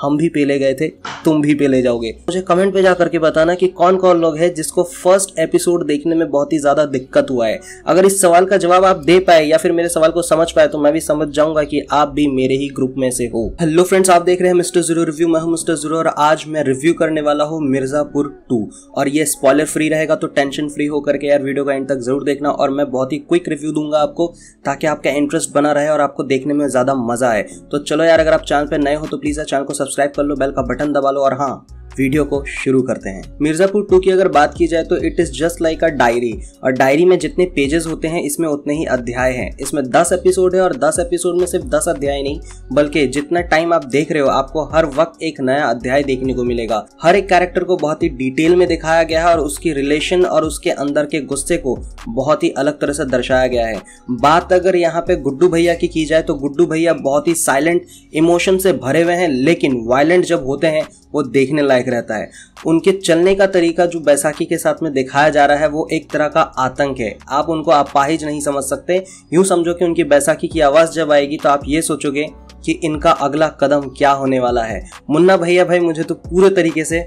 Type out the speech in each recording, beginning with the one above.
हम भी पेले गए थे, तुम भी पेले जाओगे। मुझे कमेंट पे जा करके बताना कि कौन कौन लोग हैं जिसको फर्स्ट एपिसोड देखने में बहुत ही ज्यादा दिक्कत हुआ है। अगर इस सवाल का जवाब आप दे पाए या फिर मेरे सवाल को समझ पाए तो मैं भी समझ जाऊंगा कि आप भी मेरे ही ग्रुप में से हो। हेलो फ्रेंड्स, आप देख रहे हैं मिस्टर जीरो रिव्यू। मैं हूं मिस्टर जीरो और आज मैं रिव्यू करने वाला हूं मिर्जापुर 2 और ये स्पॉइलर फ्री रहेगा, तो टेंशन फ्री होकर के यार वीडियो का एंड तक जरूर देखना। और मैं बहुत ही क्विक रिव्यू दूंगा आपको ताकि आपका इंटरेस्ट बना रहे और आपको देखने में ज्यादा मजा आए। तो चलो यार, अगर आप चैनल पे नए हो तो प्लीज चैनल को सब्सक्राइब कर लो, बेल का बटन दबा लो और हाँ, वीडियो को शुरू करते हैं। मिर्जापुर 2 की अगर बात की जाए तो it is just like a diary, और डायरी में जितने पेजेस होते हैं इसमें उतने ही अध्याय हैं। इसमें 10 एपिसोड है और 10 एपिसोड में सिर्फ 10 अध्याय नहीं बल्कि जितना टाइम आप देख रहे हो आपको हर वक्त एक नया अध्याय देखने को मिलेगा। हर एक कैरेक्टर को बहुत ही डिटेल में दिखाया गया है और उसकी रिलेशन और उसके अंदर के गुस्से को बहुत ही अलग तरह से दर्शाया गया है। बात अगर यहाँ पे गुड्डू भैया की जाए तो गुड्डू भैया बहुत ही साइलेंट इमोशन से भरे हुए हैं, लेकिन वायलेंट जब होते हैं वो देखने लायक रहता है। उनके चलने का तरीका जो बैसाखी के साथ में दिखाया जा रहा है वो एक तरह का आतंक है। आप उनको अपाहिज नहीं समझ सकते। यूं समझो कि उनकी बैसाखी की आवाज जब आएगी तो आप ये सोचोगे कि इनका अगला कदम क्या होने वाला है। मुन्ना भैया भाई मुझे तो पूरे तरीके से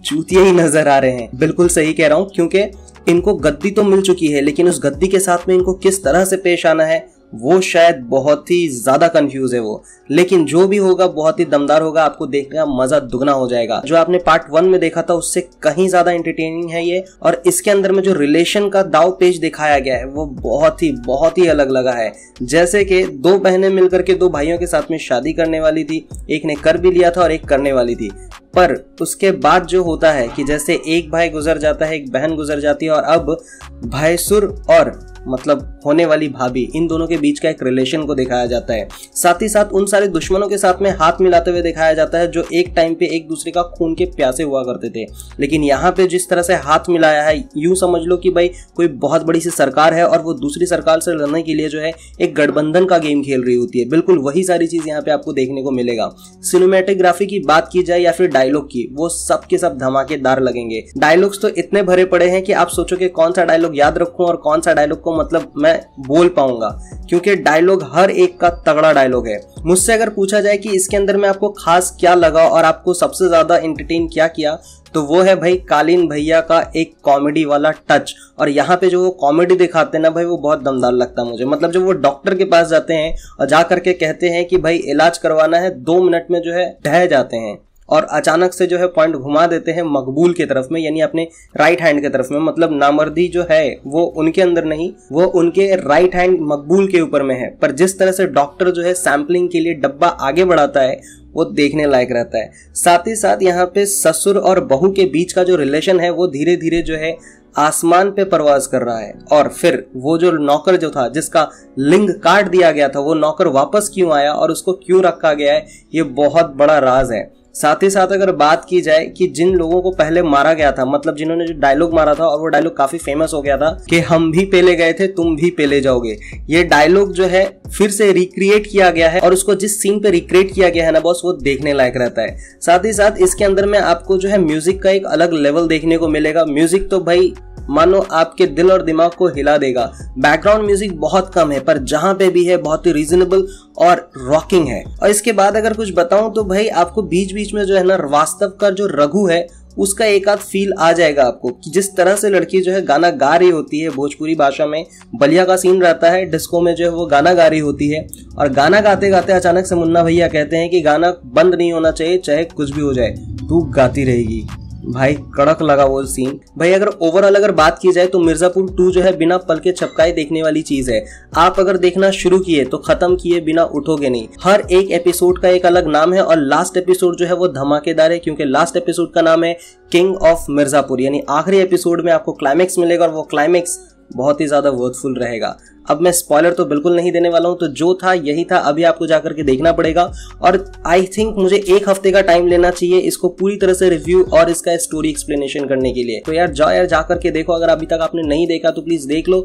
चूतिया ही नजर आ रहे हैं। बिल्कुल सही कह रहा हूं, क्योंकि इनको गद्दी तो मिल चुकी है लेकिन उस गद्दी के साथ में इनको किस तरह से पेश आना है वो शायद बहुत ही ज्यादा कंफ्यूज है वो। लेकिन जो भी होगा बहुत ही दमदार होगा, आपको देखने का मजा दुगना हो जाएगा। जो आपने पार्ट 1 में देखा था उससे कहीं ज्यादा एंटरटेनिंग है ये, और इसके अंदर में जो रिलेशन का दाव पेच दिखाया गया है वो बहुत ही अलग लगा है। जैसे कि दो बहनें मिलकर के दो भाइयों के साथ में शादी करने वाली थी, एक ने कर भी लिया था और एक करने वाली थी, पर उसके बाद जो होता है कि जैसे एक भाई गुजर जाता है, एक बहन गुजर जाती है और अब भाईसुर और मतलब होने वाली भाभी, इन दोनों के बीच का एक रिलेशन को दिखाया जाता है। साथ ही साथ उन सारे दुश्मनों के साथ में हाथ मिलाते हुए दिखाया जाता है जो एक टाइम पे एक दूसरे का खून के प्यासे हुआ करते थे। लेकिन यहाँ पे जिस तरह से हाथ मिलाया है, यूं समझ लो कि भाई कोई बहुत बड़ी सी सरकार है और वो दूसरी सरकार से लड़ने के लिए जो है एक गठबंधन का गेम खेल रही होती है। बिल्कुल वही सारी चीज यहाँ पे आपको देखने को मिलेगा। सिनेमैटोग्राफी की बात की जाए या फिर डायलॉग की, वो सब के सब धमाकेदार लगेंगे। डायलॉग्स तो इतने भरे पड़े हैं कि आप सोचोगे कौन सा डायलॉग याद रखूं और कौन सा डायलॉग को मतलब मैं बोल पाऊंगा, क्योंकि डायलॉग हर एक का तगड़ा डायलॉग है। मुझसे अगर पूछा जाए कि इसके अंदर में आपको खास क्या लगा और आपको सबसे ज्यादा एंटरटेन क्या किया, तो वो है भाई कालीन भैया का एक कॉमेडी वाला टच। और यहाँ पे जो वो कॉमेडी दिखाते हैं ना भाई, वो बहुत दमदार लगता है मुझे। मतलब जब वो डॉक्टर के पास जाते हैं और जा करके कहते हैं कि भाई इलाज करवाना है, 2 मिनट में जो है ढह जाते हैं और अचानक से जो है पॉइंट घुमा देते हैं मकबूल की तरफ में, यानी अपने राइट हैंड की तरफ में। मतलब नामर्दी जो है वो उनके अंदर नहीं, वो उनके राइट हैंड मकबूल के ऊपर में है। पर जिस तरह से डॉक्टर जो है सैंपलिंग के लिए डब्बा आगे बढ़ाता है वो देखने लायक रहता है। साथ ही साथ यहाँ पे ससुर और बहू के बीच का जो रिलेशन है वो धीरे धीरे जो है आसमान पे परवाज कर रहा है। और फिर वो जो नौकर जो था जिसका लिंग काट दिया गया था, वो नौकर वापस क्यों आया और उसको क्यों रखा गया है, ये बहुत बड़ा राज है। साथ ही साथ अगर बात की जाए कि जिन लोगों को पहले मारा गया था, मतलब जिन्होंने जो डायलॉग मारा था और वो डायलॉग काफी फेमस हो गया था कि हम भी पेले गए थे, तुम भी पेले जाओगे, ये डायलॉग जो है फिर से रिक्रिएट किया गया है। और उसको जिस सीन पे रिक्रिएट किया गया है ना बॉस, वो देखने लायक रहता है। साथ ही साथ इसके अंदर में आपको जो है म्यूजिक का एक अलग लेवल देखने को मिलेगा। म्यूजिक तो भाई मानो आपके दिल और दिमाग को हिला देगा। बैकग्राउंड म्यूजिक बहुत कम है पर जहां पे भी है बहुत ही रीजनेबल और रॉकिंग है। और इसके बाद अगर कुछ बताऊं तो भाई आपको बीच बीच में जो है ना वास्तव का जो रघु है उसका एक आध फील आ जाएगा आपको, कि जिस तरह से लड़की जो है गाना गा रही होती है भोजपुरी भाषा में। बलिया का सीन रहता है, डिस्को में जो है वो गाना गा रही होती है और गाना गाते गाते अचानक से मुन्ना भैया कहते हैं कि गाना बंद नहीं होना चाहिए, चाहे कुछ भी हो जाए, तू गाती रहेगी। भाई कड़क लगा वो सीन। भाई अगर ओवरऑल अगर बात की जाए तो मिर्जापुर 2 जो है बिना पल के छपकाए देखने वाली चीज है। आप अगर देखना शुरू किए तो खत्म किए बिना उठोगे नहीं। हर एक एपिसोड का एक अलग नाम है और लास्ट एपिसोड जो है वो धमाकेदार है, क्योंकि लास्ट एपिसोड का नाम है किंग ऑफ मिर्जापुर, यानी आखिरी एपिसोड में आपको क्लाइमेक्स मिलेगा और वो क्लाइमेक्स बहुत ही ज्यादा वर्थफुल रहेगा। अब मैं स्पॉइलर तो बिल्कुल नहीं देने वाला हूं, तो जो था यही था, अभी आपको जाकर के देखना पड़ेगा। और आई थिंक मुझे 1 हफ्ते का टाइम लेना चाहिए इसको पूरी तरह से रिव्यू और इसका स्टोरी एक्सप्लेनेशन करने के लिए। तो यार जाओ यार, जाकर के देखो। अगर अभी तक आपने नहीं देखा तो प्लीज देख लो।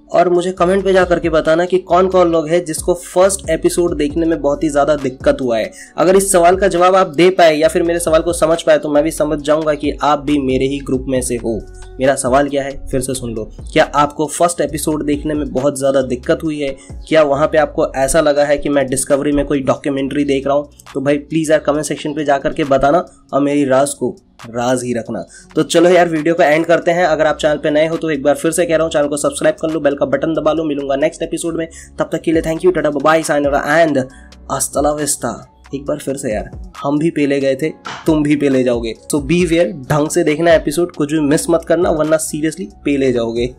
और मुझे कमेंट पे जा करके बताना कि कौन कौन लोग हैं जिसको फर्स्ट एपिसोड देखने में बहुत ही ज़्यादा दिक्कत हुआ है। अगर इस सवाल का जवाब आप दे पाए या फिर मेरे सवाल को समझ पाए तो मैं भी समझ जाऊंगा कि आप भी मेरे ही ग्रुप में से हो। मेरा सवाल क्या है फिर से सुन लो। क्या आपको फर्स्ट एपिसोड देखने में बहुत ज़्यादा दिक्कत हुई है? क्या वहाँ पे आपको ऐसा लगा है कि मैं डिस्कवरी में कोई डॉक्यूमेंट्री देख रहा हूँ? तो भाई प्लीज़ यार कमेंट सेक्शन पे जा करके बताना और मेरी राज को राज ही रखना। तो चलो यार वीडियो को एंड करते हैं। अगर आप चैनल पे नए हो तो एक बार फिर से कह रहा हूँ चैनल को सब्सक्राइब कर लो, बेल का बटन दबा लो। मिलूंगा नेक्स्ट एपिसोड में, तब तक के लिए थैंक यू, टाटा बाय साइनोरा एंड हasta la vista। एक बार फिर से यार, हम भी पेले गए थे, तुम भी पेले जाओगे। सो बी वेयर, ढंग से देखना एपिसोड, कुछ भी मिस मत करना वरना सीरियसली पेले जाओगे।